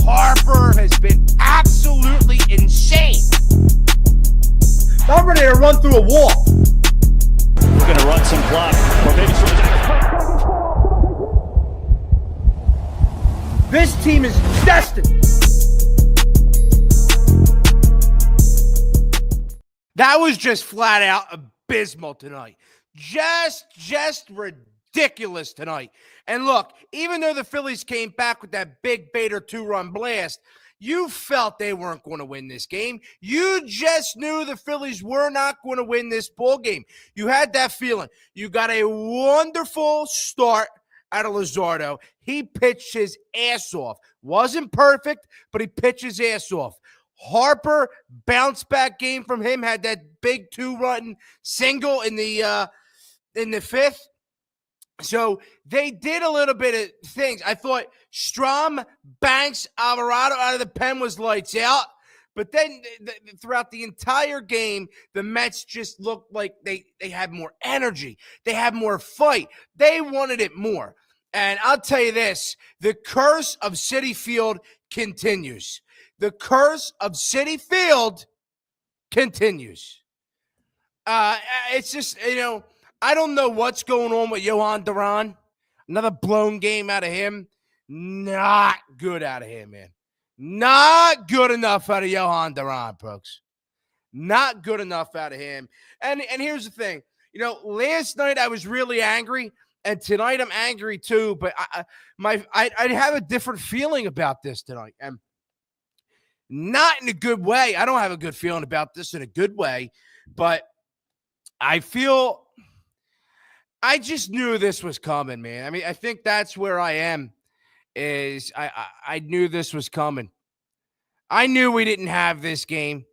Harper has been absolutely insane. I'm ready to run through a wall. We're going to run some clock. Or maybe This team is destined. That was just flat out abysmal tonight. Just ridiculous tonight. And look, even though the Phillies came back with that big Bader 2-run blast, you felt they weren't going to win this game. You just knew the Phillies were not going to win this ball game. You had that feeling. You got a wonderful start out of Luzardo. He pitched his ass off. Wasn't perfect, but he pitched his ass off. Harper, bounce back game from him, had that big 2-run single in the fifth. So they did a little bit of things. I thought Strom, Banks, Alvarado out of the pen was lights out. But then throughout the entire game, the Mets just looked like they had more energy. They had more fight. They wanted it more. And I'll tell you this, the curse of Citi Field continues. The curse of Citi Field continues. It's just, I don't know what's going on with Yohan Duran. Another blown game out of him. Not good out of him, man. Not good enough out of Yohan Duran, folks. Not good enough out of him. And here's the thing. Last night I was really angry, and tonight I'm angry too, but I'd have a different feeling about this tonight. And not in a good way. I don't have a good feeling about this in a good way, but I just knew this was coming, man. I mean, I think that's where I am, is I knew this was coming. I knew we didn't have this game.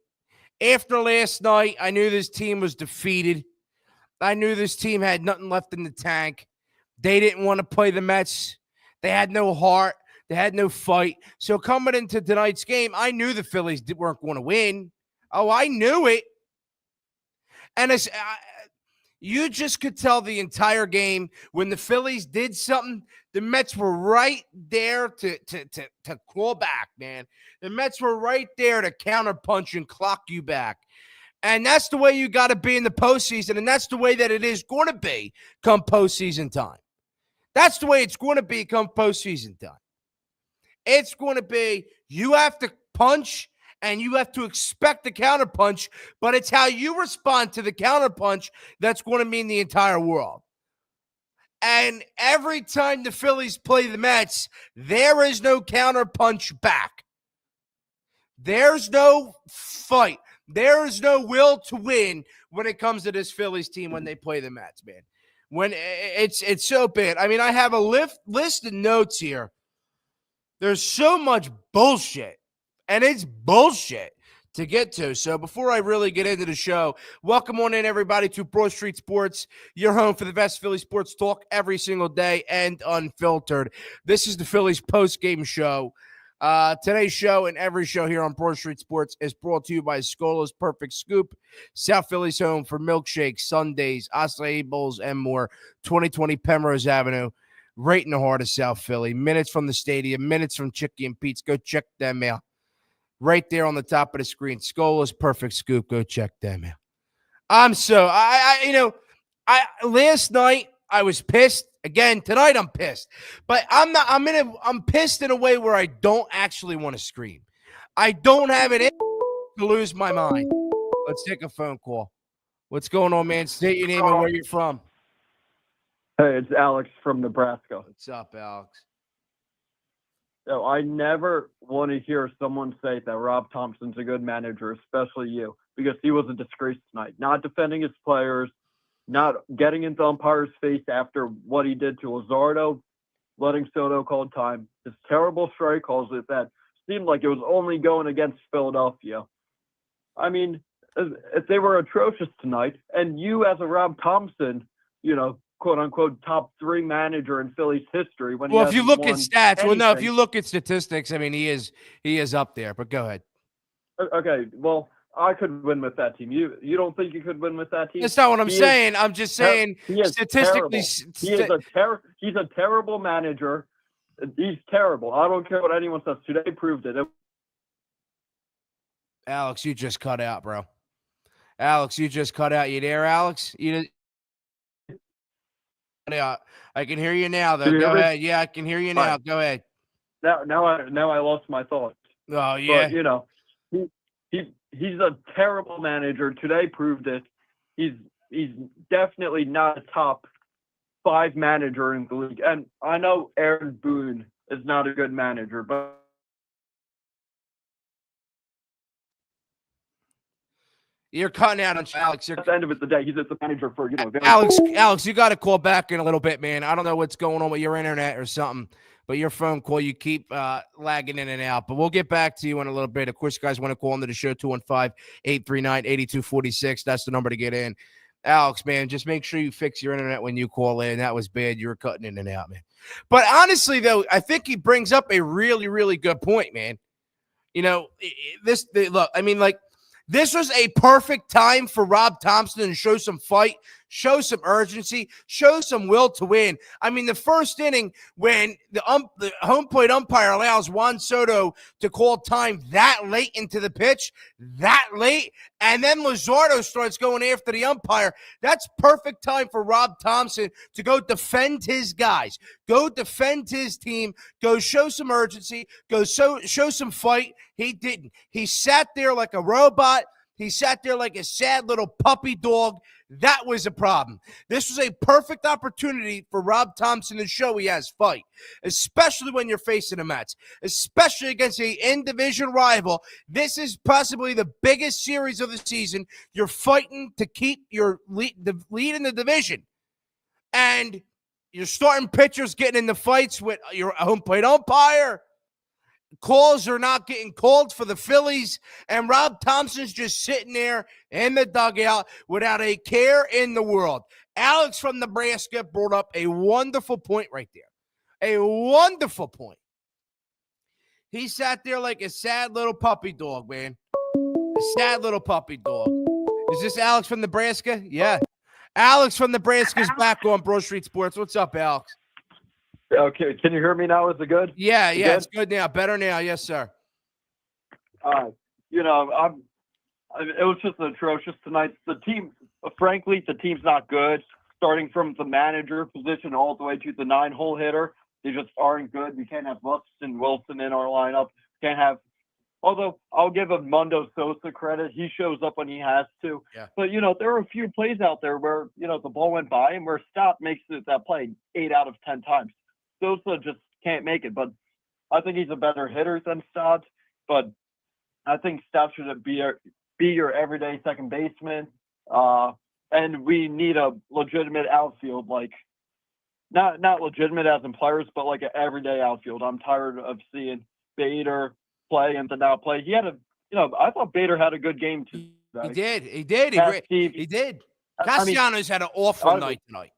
After last night, I knew this team was defeated. I knew this team had nothing left in the tank. They didn't want to play the Mets. They had no heart. They had no fight. So coming into tonight's game, I knew the Phillies weren't going to win. Oh, I knew it. And you just could tell the entire game when the Phillies did something, the Mets were right there to claw back, man. The Mets were right there to counterpunch and clock you back. And that's the way you got to be in the postseason, and that's the way that it is going to be come postseason time. That's the way it's going to be come postseason time. It's going to be you have to punch and you have to expect the counterpunch, but it's how you respond to the counterpunch that's going to mean the entire world. And every time the Phillies play the Mets, there is no counterpunch back. There's no fight. There is no will to win when it comes to this Phillies team when they play the Mets, man. When it's so bad. I mean, I have a list of notes here. There's so much bullshit, and it's bullshit to get to. So before I really get into the show, welcome on in, everybody, to Broad Street Sports, your home for the best Philly sports talk every single day and unfiltered. This is the Phillies post-game show. Today's show and every show here on Broad Street Sports is brought to you by Scola's Perfect Scoop, South Philly's home for milkshakes, sundaes, acai bowls, and more. 2020 Penrose Avenue, right in the heart of South Philly. Minutes from the stadium, minutes from Chicky and Pete's. Go check them out. Right there on the top of the screen, Scola's Perfect Scoop. Go check them out. Last night I was pissed. Again, tonight I'm pissed. But I'm pissed in a way where I don't actually want to scream. I don't have it in to lose my mind. Let's take a phone call. What's going on, man? State your name and where you're from. Hey, it's Alex from Nebraska. What's up, Alex? So I never want to hear someone say that Rob Thompson's a good manager, especially you, because he was a disgrace tonight. Not defending his players, not getting into umpire's face after what he did to Luzardo, letting Soto call time. His terrible strike calls that seemed like it was only going against Philadelphia. I mean, if they were atrocious tonight, and you as a Rob Thompson, quote unquote top 3 manager in Phillies history. Well, if you look at stats, if you look at statistics, I mean, he is up there. But go ahead. Okay, well, I could win with that team. You don't think you could win with that team? That's not what I'm saying. I'm just saying statistically. He's a terrible manager. He's terrible. I don't care what anyone says. Today proved it. Alex, you just cut out, bro. Alex, you just cut out. You there, Alex? I can hear you now, though. Go ahead. Yeah, I can hear you now. Go ahead. Now I lost my thoughts. Oh yeah. But, he's a terrible manager. Today proved it. He's definitely not a top 5 manager in the league. And I know Aaron Boone is not a good manager, but you're cutting out on Alex. at the end of the day, he's just a manager for Alex, you got to call back in a little bit, man. I don't know what's going on with your internet or something, but your phone call, you keep lagging in and out. But we'll get back to you in a little bit. Of course, you guys want to call into the show, 215-839-8246. That's the number to get in. Alex, man, just make sure you fix your internet when you call in. That was bad. You were cutting in and out, man. But honestly, though, I think he brings up a really, really good point, man. This was a perfect time for Rob Thompson to show some fight, show some urgency, show some will to win. I mean, the first inning when the home plate umpire allows Juan Soto to call time that late into the pitch, that late, and then Luzardo starts going after the umpire, that's perfect time for Rob Thompson to go defend his guys, go defend his team, go show some urgency, go show some fight. He didn't. He sat there like a robot. He sat there like a sad little puppy dog. That was a problem. This was a perfect opportunity for Rob Thompson to show he has fight, especially when you're facing the Mets, especially against an in-division rival. This is possibly the biggest series of the season. You're fighting to keep your lead in the division, and you're starting pitchers getting into fights with your home plate umpire. Calls are not getting called for the Phillies, and Rob Thompson's just sitting there in the dugout without a care in the world. Alex from Nebraska brought up a wonderful point right there. A wonderful point. He sat there like a sad little puppy dog, man. A sad little puppy dog. Is this Alex from Nebraska? Yeah. Alex from Nebraska is back on Broad Street Sports. What's up, Alex? Okay, can you hear me now? Is it good? Yeah, it's good now. Better now. Yes, sir. It was just atrocious tonight. The team, frankly, the team's not good. Starting from the manager position all the way to the 9-hole hitter, they just aren't good. We can't have Buxton Wilson in our lineup. Can't have. Although I'll give Edmundo Sosa credit, he shows up when he has to. Yeah. But there are a few plays out there where the ball went by and where Stott makes that play 8 out of 10 times. Sosa just can't make it, but I think he's a better hitter than Stott. But I think Stott should be your everyday second baseman. And we need a legitimate outfield, like not legitimate as in players, but like an everyday outfield. I'm tired of seeing Bader play and to not play. He had I thought Bader had a good game too. He did. He did. He did. Castellanos had an awful night tonight.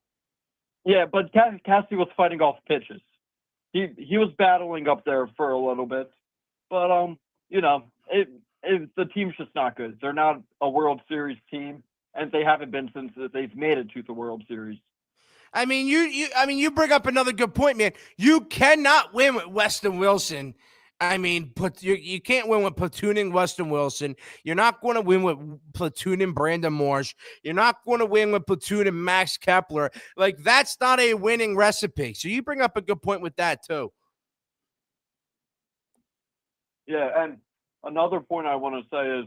Yeah, but Cassie was fighting off pitches. He was battling up there for a little bit, but the team's just not good. They're not a World Series team, and they haven't been since they've made it to the World Series. I mean, you bring up another good point, man. You cannot win with Weston Wilson. I mean, you can't win with platooning Weston Wilson. You're not going to win with platooning Brandon Marsh. You're not going to win with platooning Max Kepler. Like, that's not a winning recipe. So you bring up a good point with that, too. Yeah, and another point I want to say is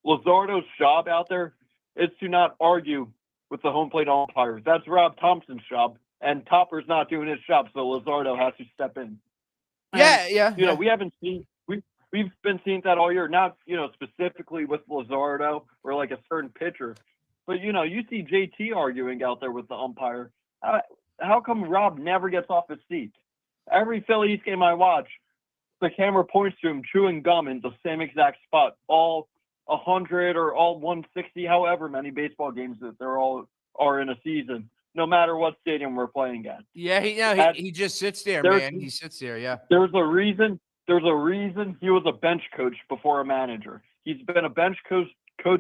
Luzardo's job out there is to not argue with the home plate umpires. That's Rob Thompson's job, and Topper's not doing his job, so Luzardo has to step in. And, we haven't seen we've been seeing that all year. Not specifically with Luzardo or like a certain pitcher, but you see JT arguing out there with the umpire. How come Rob never gets off his seat? Every Phillies game I watch, the camera points to him chewing gum in the same exact spot, all 100 or all 160, however many baseball games that they're all are in a season, no matter what stadium we're playing at. Yeah, he just sits there, man. He sits there, yeah. There's a reason he was a bench coach before a manager. He's been a bench coach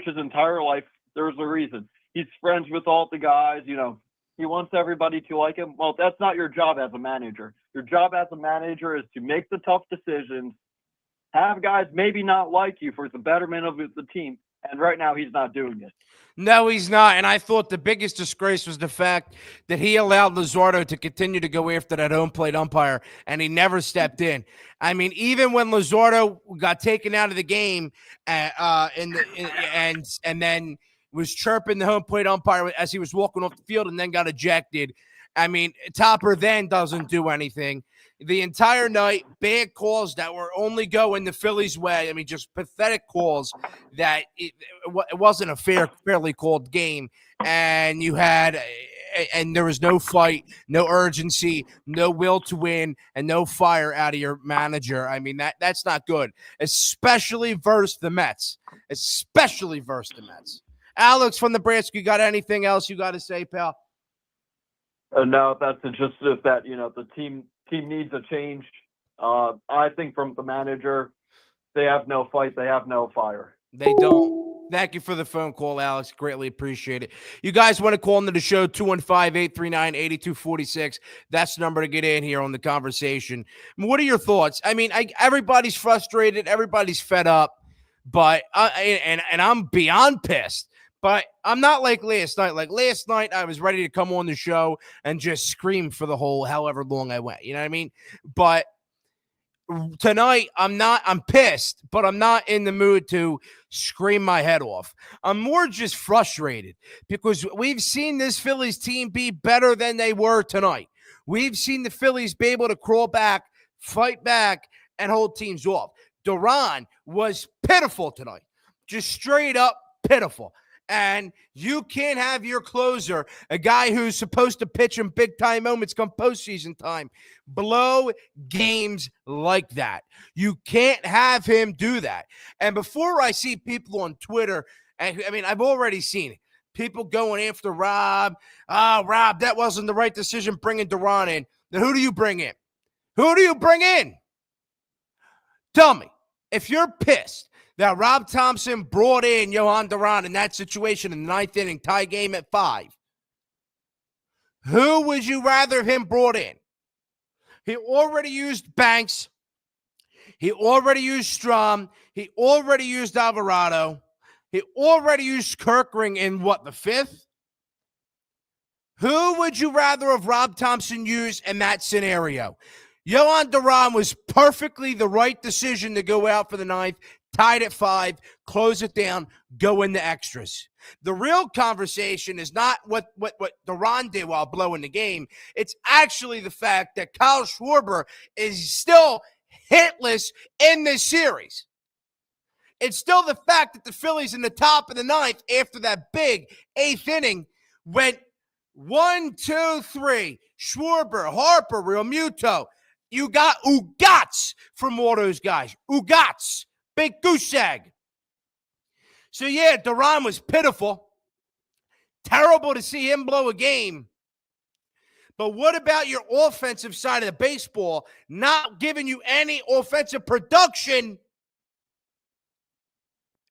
his entire life. There's a reason. He's friends with all the guys, He wants everybody to like him. Well, that's not your job as a manager. Your job as a manager is to make the tough decisions, have guys maybe not like you for the betterment of the team. And right now he's not doing it. No, he's not. And I thought the biggest disgrace was the fact that he allowed Luzardo to continue to go after that home plate umpire, and he never stepped in. I mean, even when Luzardo got taken out of the game and then was chirping the home plate umpire as he was walking off the field and then got ejected. I mean, Topper then doesn't do anything. The entire night, bad calls that were only going the Phillies' way. I mean, just pathetic calls that it wasn't a fairly called game. And there was no fight, no urgency, no will to win, and no fire out of your manager. I mean, that's not good, especially versus the Mets. Alex from Nebraska, you got anything else you got to say, pal? No, that's just that, the team needs a change. I think from the manager, they have no fight. They have no fire. They don't. Thank you for the phone call, Alex. Greatly appreciate it. You guys want to call into the show, 215-839-8246. That's the number to get in here on the conversation. What are your thoughts? I mean, everybody's frustrated. Everybody's fed up. But and I'm beyond pissed. But I'm not like last night. Like last night, I was ready to come on the show and just scream for the whole however long I went. You know what I mean? But tonight, I'm pissed, but I'm not in the mood to scream my head off. I'm more just frustrated because we've seen this Phillies team be better than they were tonight. We've seen the Phillies be able to crawl back, fight back, and hold teams off. Duran was pitiful tonight. Just straight up pitiful. And you can't have your closer, a guy who's supposed to pitch in big-time moments come postseason time, blow games like that. You can't have him do that. And before I see people on Twitter, I mean, I've already seen it. People going after Rob. Rob, that wasn't the right decision bringing Duran in. Then who do you bring in? Who do you bring in? Tell me, if you're pissed that Rob Thompson brought in Yohan Duran in that situation in the ninth inning, tie game at 5. Who would you rather have him brought in? He already used Banks. He already used Strom. He already used Alvarado. He already used Kirkring in the 5th? Who would you rather have Rob Thompson use in that scenario? Yohan Duran was perfectly the right decision to go out for the 9th. Tied at 5, close it down, go in the extras. The real conversation is not what Duran did while blowing the game. It's actually the fact that Kyle Schwarber is still hitless in this series. It's still the fact that the Phillies in the top of the 9th after that big 8th inning went 1, 2, 3. Schwarber, Harper, Realmuto. You got Ugats from all those guys. Ugats. Big goose egg. So, yeah, Duran was pitiful. Terrible to see him blow a game. But what about your offensive side of the baseball not giving you any offensive production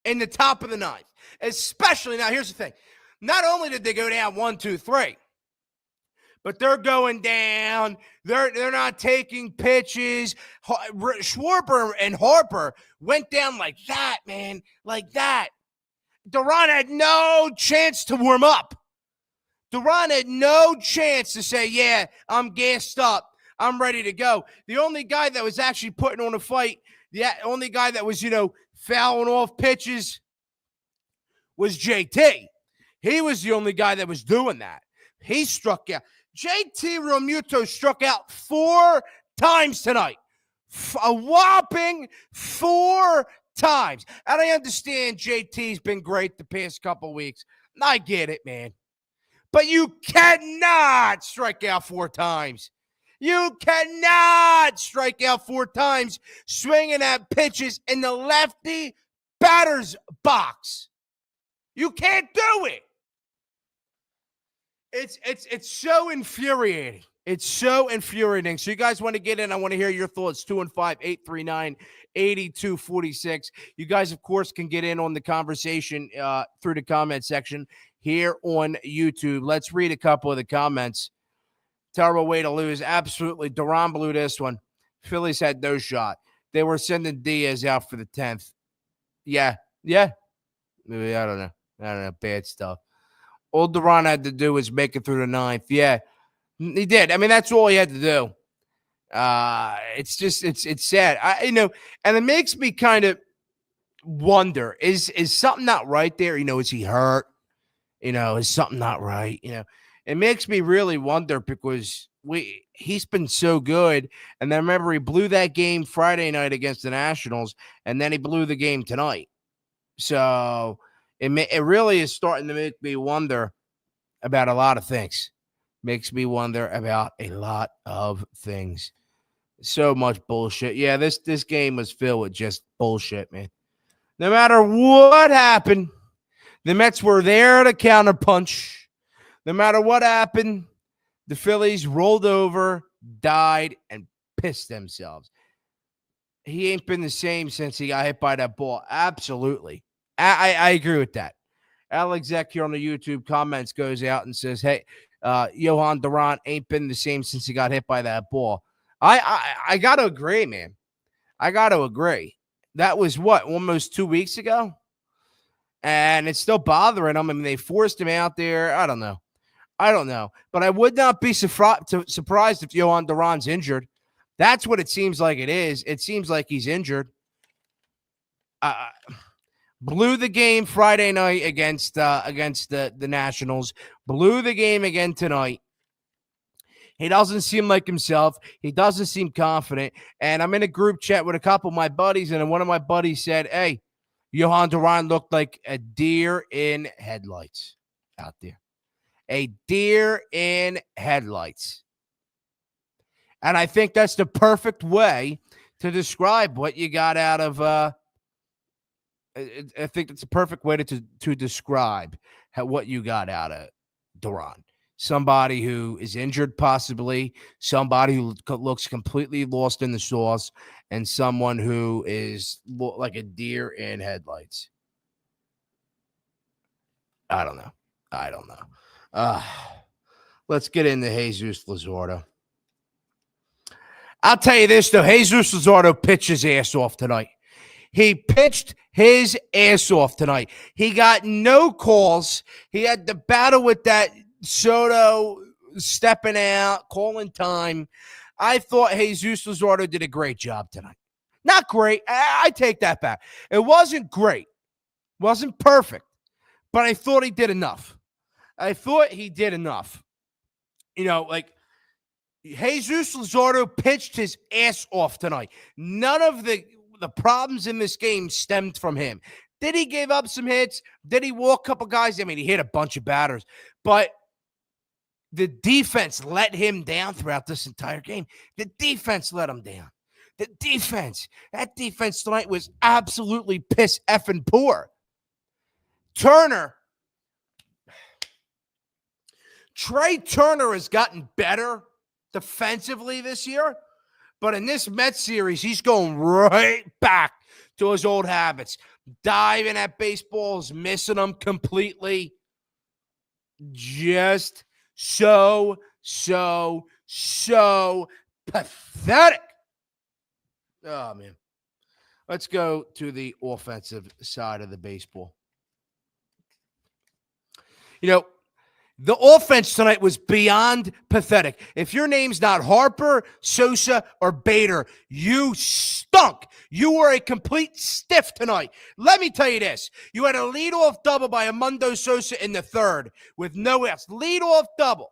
in the top of the 9th? Especially, now here's the thing. Not only did they go down 1, 2, 3, but they're going down. They're not taking pitches. Schwarber and Harper went down like that, man, like that. Duran had no chance to warm up. Duran had no chance to say, yeah, I'm gassed up. I'm ready to go. The only guy that was actually putting on a fight, the only guy that was, fouling off pitches was JT. He was the only guy that was doing that. He struck out. JT Realmuto struck out 4 times tonight. A whopping 4 times. And I understand JT's been great the past couple weeks. I get it, man. But you cannot strike out 4 times. You cannot strike out 4 times swinging at pitches in the lefty batter's box. You can't do it. It's so infuriating. It's so infuriating. So you guys want to get in? I want to hear your thoughts. 215-839-8246. You guys, of course, can get in on the conversation through the comment section here on YouTube. Let's read a couple of the comments. Terrible way to lose. Absolutely. Duran blew this one. Phillies had no shot. They were sending Diaz out for the 10th. Yeah. Maybe, I don't know. Bad stuff. All Duran had to do was make it through the 9th. Yeah, he did. I mean, that's all he had to do. It's sad. And it makes me kind of wonder, is something not right there? Is he hurt? Is something not right? It makes me really wonder because he's been so good. And then remember, he blew that game Friday night against the Nationals, and then he blew the game tonight. So it really is starting to make me wonder about a lot of things. Makes me wonder about a lot of things. So much bullshit. Yeah, this game was filled with just bullshit, man. No matter what happened, the Mets were there to counterpunch. No matter what happened, the Phillies rolled over, died, and pissed themselves. He ain't been the same since he got hit by that ball. Absolutely. I agree with that. Alex Zek here on the YouTube comments goes out and says, hey, Johan Duran ain't been the same since he got hit by that ball. I got to agree, man. I got to agree. That was almost 2 weeks ago? And it's still bothering him. I mean, they forced him out there. I don't know. But I would not be surprised if Johan Duran's injured. That's what it seems like it is. It seems like he's injured. Blew the game Friday night against the Nationals. Blew the game again tonight. He doesn't seem like himself. He doesn't seem confident. And I'm in a group chat with a couple of my buddies, and one of my buddies said, hey, Johan Duran looked like a deer in headlights out there. A deer in headlights. And I think that's the perfect way to describe what you got out of I think it's a perfect way to describe what you got out of Duran. Somebody who is injured, possibly, somebody who looks completely lost in the sauce, and someone who is like a deer in headlights. I don't know. Let's get into Jesus Luzardo. I'll tell you this, though. Jesus Luzardo pitched his ass off tonight. He pitched his ass off tonight. He got no calls. He had to battle with that Soto stepping out, calling time. I thought Jesus Luzardo did a great job tonight. Not great. I take that back. It wasn't great. Wasn't perfect. But I thought he did enough. Jesus Luzardo pitched his ass off tonight. None of the problems in this game stemmed from him. Did he give up some hits? Did he walk a couple guys? I mean, he hit a bunch of batters. But the defense let him down throughout this entire game. The defense let him down. That defense tonight was absolutely piss effing poor. Trey Turner has gotten better defensively this year, but in this Mets series, he's going right back to his old habits. Diving at baseballs, missing them completely. Just so pathetic. Oh, man. Let's go to the offensive side of the baseball. The offense tonight was beyond pathetic. If your name's not Harper, Sosa, or Bader, you stunk. You were a complete stiff tonight. Let me tell you this. You had a leadoff double by Amundo Sosa in the third with no outs. Leadoff double.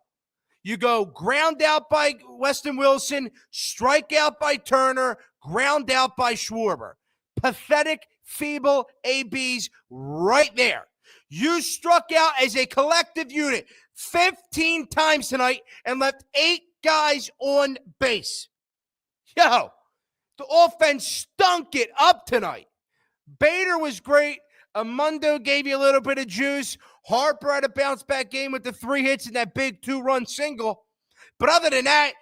You go ground out by Weston Wilson, strike out by Turner, ground out by Schwarber. Pathetic, feeble ABs right there. You struck out as a collective unit 15 times tonight and left 8 guys on base. Yo, the offense stunk it up tonight. Bader was great. Amundo gave you a little bit of juice. Harper had a bounce-back game with the 3 hits and that big 2-run single. But other than that,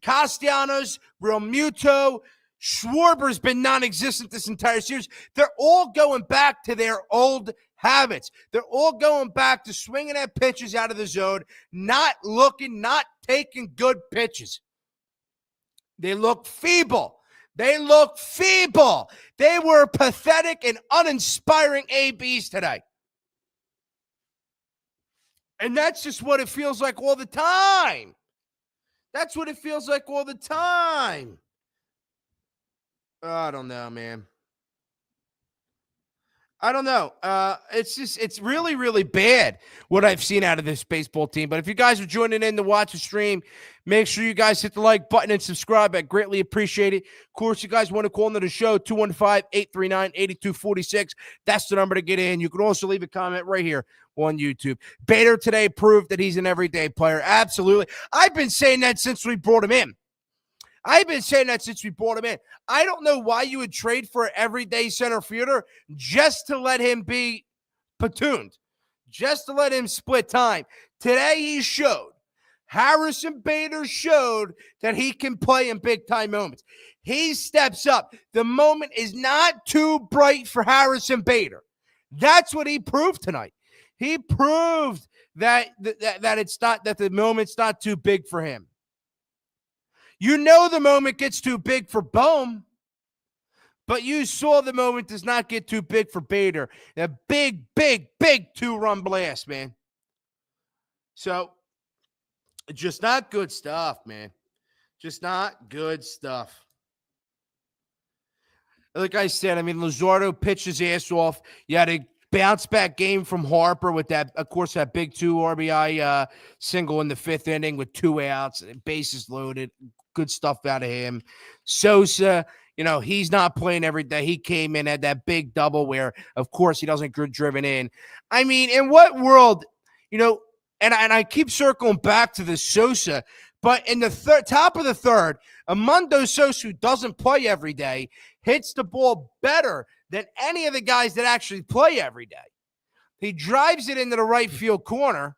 Castellanos, Realmuto, Schwarber's been non-existent this entire series. They're all going back to their old habits. They're all going back to swinging at pitches out of the zone, not taking good pitches. They look feeble. They were pathetic and uninspiring ABs today. And that's just what it feels like all the time. I don't know, man. I don't know. It's really, really bad what I've seen out of this baseball team. But if you guys are joining in to watch the stream, make sure you guys hit the like button and subscribe. I greatly appreciate it. Of course, you guys want to call into the show, 215-839-8246. That's the number to get in. You can also leave a comment right here on YouTube. Bader today proved that he's an everyday player. Absolutely. I've been saying that since we brought him in. I don't know why you would trade for an everyday center fielder just to let him be platooned, just to let him split time. Today he showed, Harrison Bader showed that he can play in big-time moments. He steps up. The moment is not too bright for Harrison Bader. That's what he proved tonight. He proved that the moment's not too big for him. You know the moment gets too big for Bohm, but you saw the moment does not get too big for Bader. A big, big, big 2-run blast, man. So, just not good stuff, man. Just not good stuff. Like I said, I mean, Luzardo pitched his ass off. You had a bounce-back game from Harper with that, of course, that big 2 RBI single in the 5th inning with 2 outs, bases loaded. Good stuff out of him. Sosa, he's not playing every day. He came in at that big double where, of course, he doesn't get driven in. I mean, in what world, and I keep circling back to the Sosa, but in the top of the third, Amundo Sosa, who doesn't play every day, hits the ball better than any of the guys that actually play every day. He drives it into the right field corner,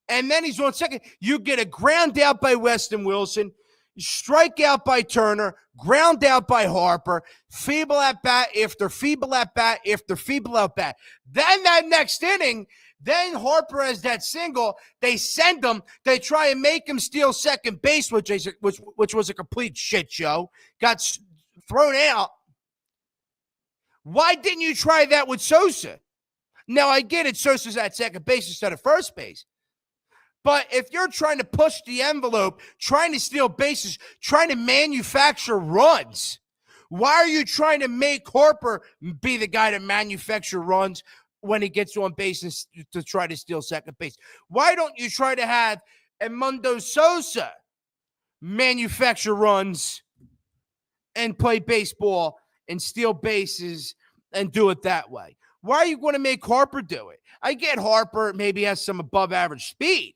and then he's on second. You get a ground out by Weston Wilson, strike out by Turner, ground out by Harper, feeble at bat after feeble at bat after feeble at bat. Then that next inning, then Harper has that single. They send him. They try and make him steal second base, which was a complete shit show. Got thrown out. Why didn't you try that with Sosa? Now, I get it. Sosa's at second base instead of first base. But if you're trying to push the envelope, trying to steal bases, trying to manufacture runs, why are you trying to make Harper be the guy to manufacture runs when he gets on base to try to steal second base? Why don't you try to have Amundo Sosa manufacture runs and play baseball and steal bases and do it that way? Why are you going to make Harper do it? I get Harper maybe has some above average speed,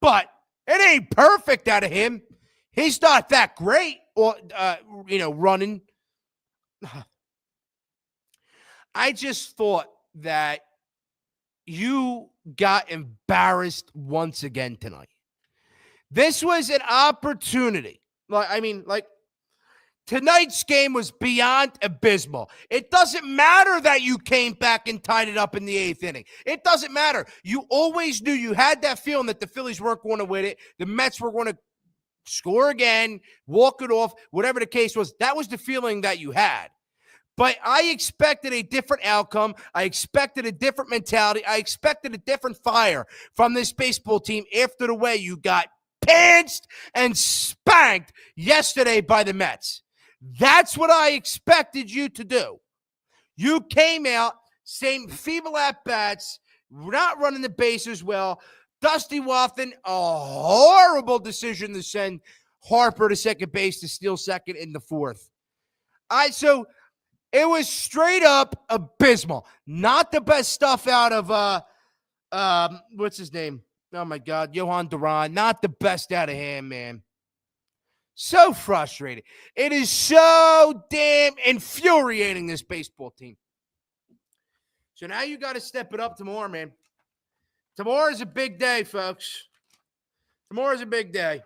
but it ain't perfect out of him. He's not that great or, running. I just thought that you got embarrassed once again tonight. This was an opportunity. Tonight's game was beyond abysmal. It doesn't matter that you came back and tied it up in the 8th inning. It doesn't matter. You always knew, you had that feeling that the Phillies weren't going to win it. The Mets were going to score again, walk it off, whatever the case was. That was the feeling that you had. But I expected a different outcome. I expected a different mentality. I expected a different fire from this baseball team after the way you got pantsed and spanked yesterday by the Mets. That's what I expected you to do. You came out, same feeble at-bats, not running the bases well. Dusty Wathan, a horrible decision to send Harper to second base to steal second in the fourth. So it was straight up abysmal. Not the best stuff out of what's his name? Oh my God, Johan Duran. Not the best out of him, man. So frustrating. It is so damn infuriating, this baseball team. So now you got to step it up tomorrow, man. Tomorrow is a big day, folks. Tomorrow is a big day.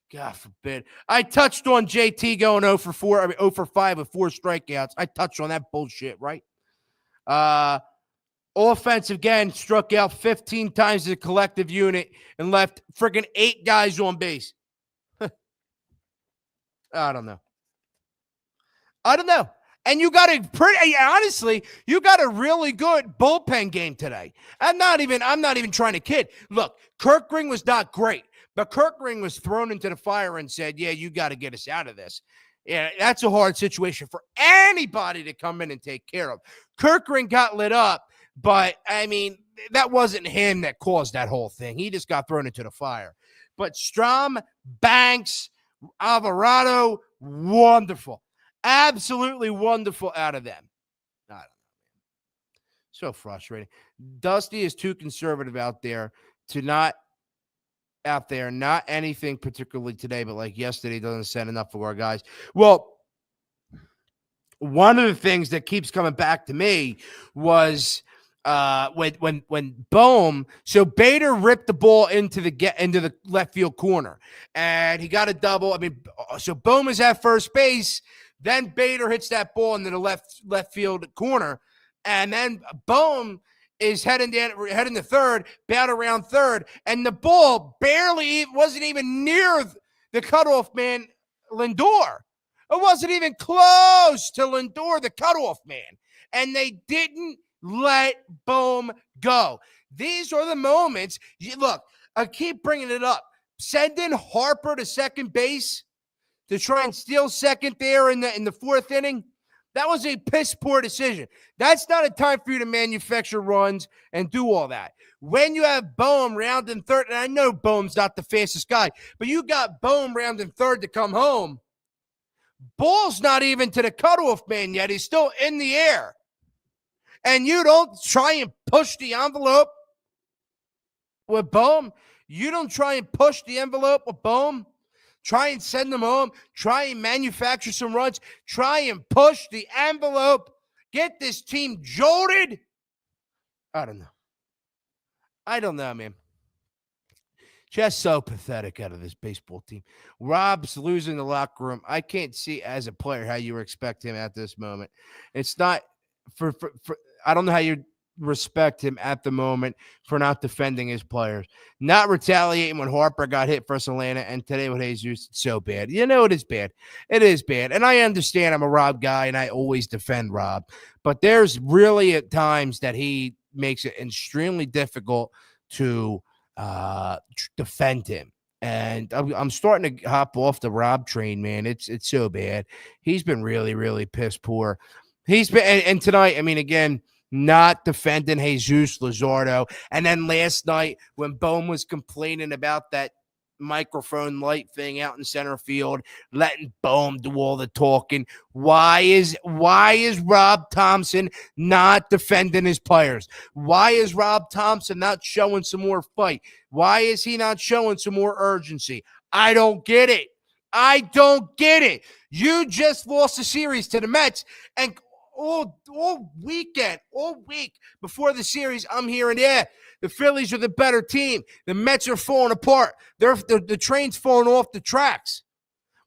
God forbid. I touched on JT going 0 for 4, 0 for 5 with 4 strikeouts. I touched on that bullshit, right? Offense, again, struck out 15 times as a collective unit and left freaking 8 guys on base. I don't know. And you got honestly, you got a really good bullpen game today. I'm not even trying to kid. Look, Kirkring was not great, but Kirkring was thrown into the fire and said, yeah, you got to get us out of this. Yeah, that's a hard situation for anybody to come in and take care of. Kirkring got lit up, but I mean, that wasn't him that caused that whole thing. He just got thrown into the fire. But Strom, Banks, Alvarado, wonderful. Absolutely wonderful out of them. I don't know. So frustrating. Dusty is too conservative out there, not anything particularly today, but like yesterday doesn't set enough for our guys. Well, one of the things that keeps coming back to me was when Bohm, so Bader ripped the ball into the left field corner, and he got a double. I mean, so Bohm is at first base, then Bader hits that ball into the left field corner, and then Bohm is heading to third, bound around third, and the ball wasn't even near the cutoff man, Lindor. It wasn't even close to Lindor, the cutoff man, and they didn't let Bohm go. These are the moments. Look, I keep bringing it up. Sending Harper to second base to try and steal second there in the fourth inning, that was a piss poor decision. That's not a time for you to manufacture runs and do all that. When you have Bohm rounding third, and I know Bohm's not the fastest guy, but you got Bohm rounding third to come home. Ball's not even to the cutoff man yet. He's still in the air. And you don't try and push the envelope with Bohm. You don't try and push the envelope with Bohm. Try and send them home. Try and manufacture some runs. Try and push the envelope. Get this team jolted. I don't know, man. Just so pathetic out of this baseball team. Rob's losing the locker room. I can't see as a player how you expect him at this moment. It's not for I don't know how you respect him at the moment for not defending his players, not retaliating when Harper got hit for Atlanta, and today with Jesus. It's so bad. You know, it is bad. It is bad. And I understand I'm a Rob guy and I always defend Rob, but there's really at times that he makes it extremely difficult to defend him. And I'm starting to hop off the Rob train, man. It's so bad. He's been really, really piss poor. He's been, and tonight, I mean, again, not defending Jesus Luzardo. And then last night when Bohm was complaining about that microphone light thing out in center field, letting Bohm do all the talking. Why is Rob Thompson not defending his players? Why is Rob Thompson not showing some more fight? Why is he not showing some more urgency? I don't get it. You just lost a series to the Mets, and all week before the series, I'm hearing, the Phillies are the better team. The Mets are falling apart. The train's falling off the tracks.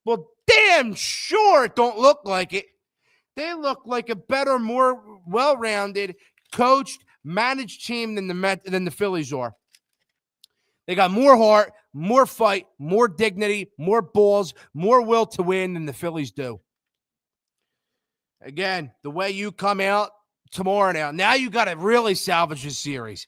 Well, damn sure it don't look like it. They look like a better, more well-rounded, coached, managed team than the Phillies are. They got more heart, more fight, more dignity, more balls, more will to win than the Phillies do. Again, the way you come out tomorrow now you got to really salvage the series.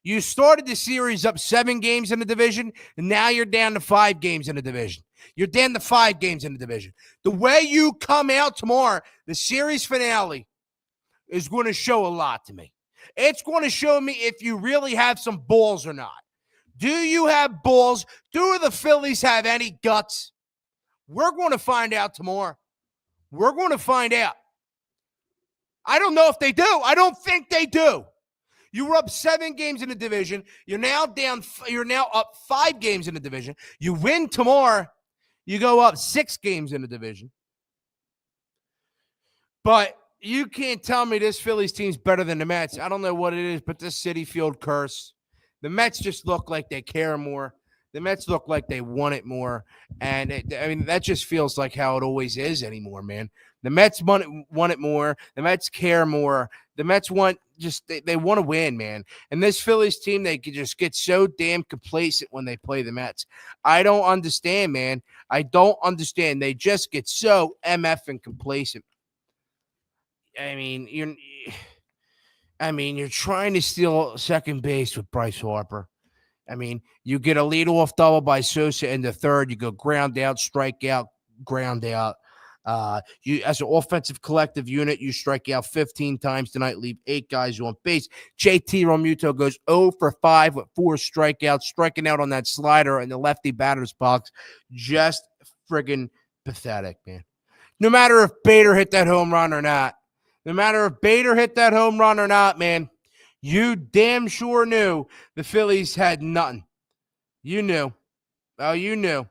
You started the series up 7 games in the division, and now you're down to 5 games in the division. You're down to 5 games in the division. The way you come out tomorrow, the series finale, is going to show a lot to me. It's going to show me if you really have some balls or not. Do you have balls? Do the Phillies have any guts? We're going to find out tomorrow. We're going to find out. I don't know if they do. I don't think they do. You were up 7 games in the division. You're now up 5 games in the division. You win tomorrow, you go up 6 games in the division. But you can't tell me this Phillies team's better than the Mets. I don't know what it is, but this Citi Field curse. The Mets just look like they care more. The Mets look like they want it more. And, that just feels like how it always is anymore, man. The Mets want it more. The Mets care more. The Mets they want to win, man. And this Phillies team, they could just get so damn complacent when they play the Mets. I don't understand, man. I don't understand. They just get so MF and complacent. You're trying to steal second base with Bryce Harper. You get a leadoff double by Sosa in the third. You go ground out, strike out, ground out. You, as an offensive collective unit, you strike out 15 times tonight, leave 8 guys on base. JT Realmuto goes 0 for 5 with 4 strikeouts, striking out on that slider in the lefty batter's box. Just friggin' pathetic, man. No matter if Bader hit that home run or not, man, you damn sure knew the Phillies had nothing. You knew. Oh, you knew.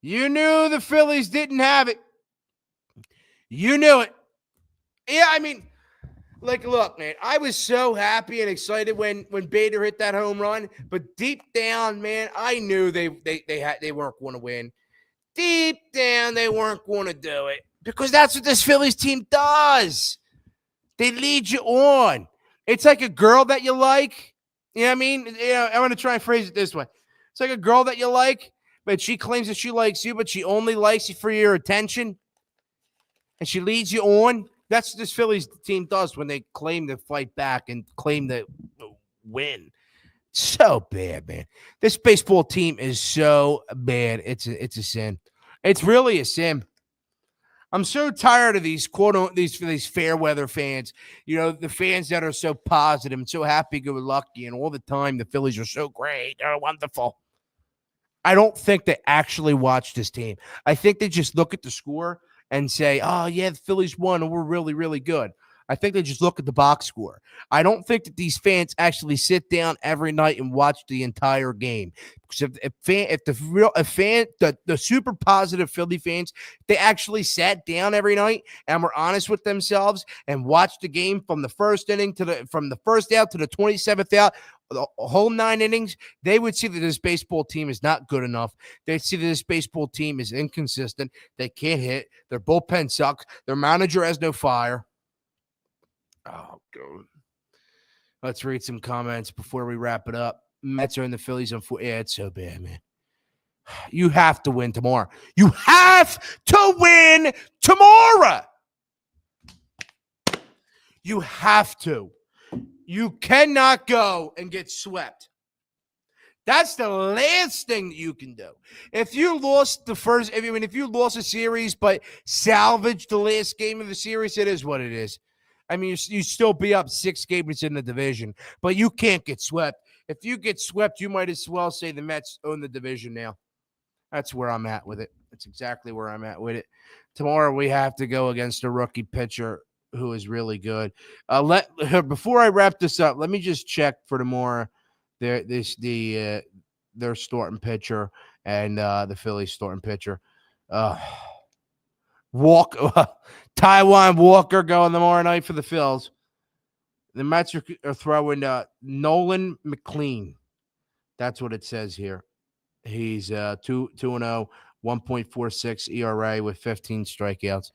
You knew the Phillies didn't have it. You knew it. Yeah, look, man, I was so happy and excited when Bader hit that home run, but deep down, man, I knew they weren't going to win. Deep down, they weren't going to do it because that's what this Phillies team does. They lead you on. It's like a girl that you like. You know what I mean? I'm going to try and phrase it this way. It's like a girl that you like, but she claims that she likes you, but she only likes you for your attention. And she leads you on. That's what this Phillies team does when they claim to fight back and claim to win. So bad, man. This baseball team is so bad. It's a sin. It's really a sin. I'm so tired of these these fair weather fans. The fans that are so positive and so happy-go-lucky, and all the time the Phillies are so great. They're wonderful. I don't think they actually watch this team. I think they just look at the score and say, oh, yeah, the Phillies won and we're really, really good. I think they just look at the box score. I don't think that these fans actually sit down every night and watch the entire game. Because if the super positive Philly fans, they actually sat down every night and were honest with themselves and watched the game from the first inning from the first out to the 27th out, the whole 9 innings, they would see that this baseball team is not good enough. They'd see that this baseball team is inconsistent. They can't hit. Their bullpen sucks. Their manager has no fire. Oh, God. Let's read some comments before we wrap it up. Mets are in the Phillies on 4. Yeah, it's so bad, man. You have to win tomorrow. You have to win tomorrow. You have to. You cannot go and get swept. That's the last thing that you can do. If you lost if you lost a series but salvaged the last game of the series, it is what it is. You still be up 6 games in the division, but you can't get swept. If you get swept, you might as well say the Mets own the division now. That's where I'm at with it. That's exactly where I'm at with it. Tomorrow we have to go against a rookie pitcher who is really good. Before I wrap this up, let me just check for tomorrow their starting pitcher and the Phillies starting pitcher. Taiwan Walker going tomorrow night for the Phils. The Mets are throwing Nolan McLean. That's what it says here. He's 2-0, 1.46 ERA with 15 strikeouts.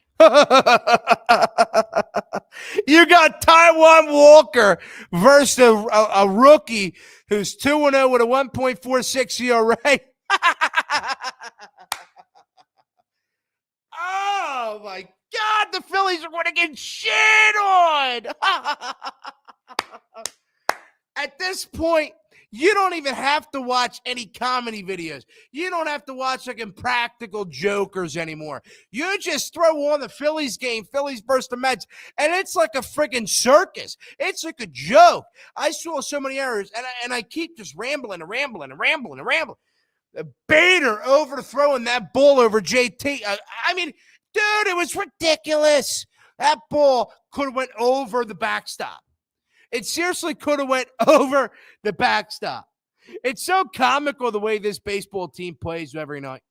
You got Taiwan Walker versus a rookie who's 2-0 with a 1.46 ERA. Oh, my God, the Phillies are going to get shit on. At this point, you don't even have to watch any comedy videos. You don't have to watch like Impractical Jokers anymore. You just throw on the Phillies game, Phillies versus the Mets, and it's like a friggin' circus. It's like a joke. I saw so many errors, and I keep just rambling. Bader overthrowing that ball over JT. I mean, dude, it was ridiculous. That ball could have went over the backstop. It seriously could have went over the backstop. It's so comical the way this baseball team plays every night.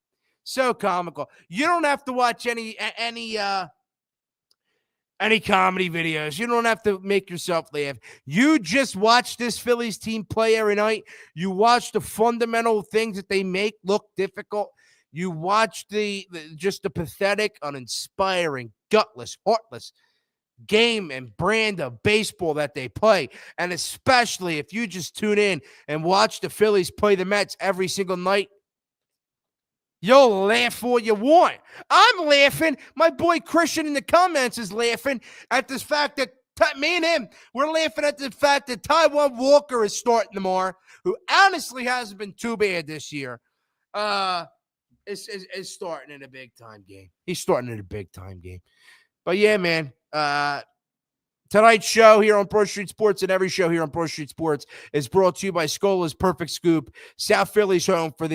So comical. You don't have to watch any comedy videos. You don't have to make yourself laugh. You just watch this Phillies team play every night. You watch the fundamental things that they make look difficult. You watch the pathetic, uninspiring, gutless, heartless game and brand of baseball that they play. And especially if you just tune in and watch the Phillies play the Mets every single night, you'll laugh all you want. I'm laughing. My boy Christian in the comments is laughing at this fact that me and him, we're laughing at the fact that Taijuan Walker is starting tomorrow, who honestly hasn't been too bad this year. Is starting in a big-time game. He's starting in a big-time game. But yeah, man, tonight's show here on Pro Street Sports and every show here on Pro Street Sports is brought to you by Scola's Perfect Scoop, South Philly's home for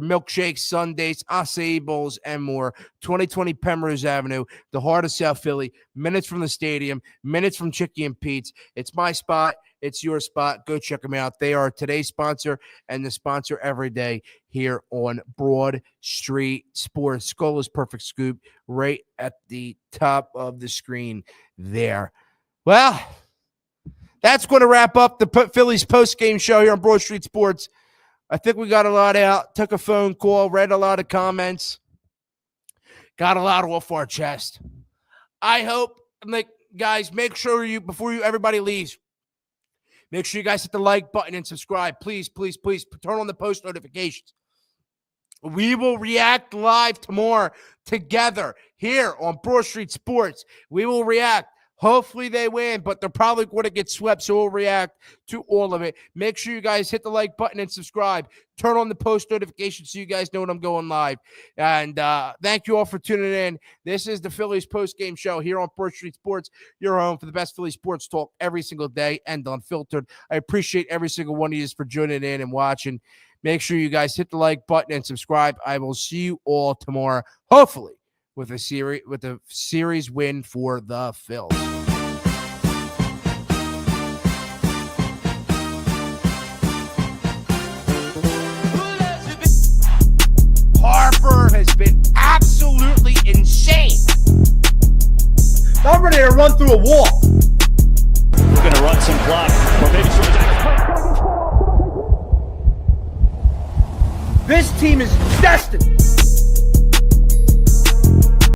milkshakes, sundaes, acai bowls, and more. 2020 Penrose Avenue, the heart of South Philly, minutes from the stadium, minutes from Chicky and Pete's. It's my spot. It's your spot. Go check them out. They are today's sponsor and the sponsor every day here on Broad Street Sports. Scola's Perfect Scoop right at the top of the screen there. Well, that's going to wrap up the Phillies post-game show here on Broad Street Sports. I think we got a lot out, took a phone call, read a lot of comments, got a lot off our chest. I hope, guys, make sure everybody leaves, make sure you guys hit the like button and subscribe. Please, please, please turn on the post notifications. We will react live tomorrow together here on Broad Street Sports. We will react. Hopefully they win, but they're probably going to get swept, so we'll react to all of it. Make sure you guys hit the like button and subscribe. Turn on the post notifications so you guys know when I'm going live. And thank you all for tuning in. This is the Phillies post-game show here on Broad Street Sports, your home for the best Phillies sports talk every single day and unfiltered. I appreciate every single one of you for joining in and watching. Make sure you guys hit the like button and subscribe. I will see you all tomorrow, hopefully, with a series win for the Phils. Harper has been absolutely insane. I'm ready to run through a wall. We're going to run some clock, or maybe some. This team is destined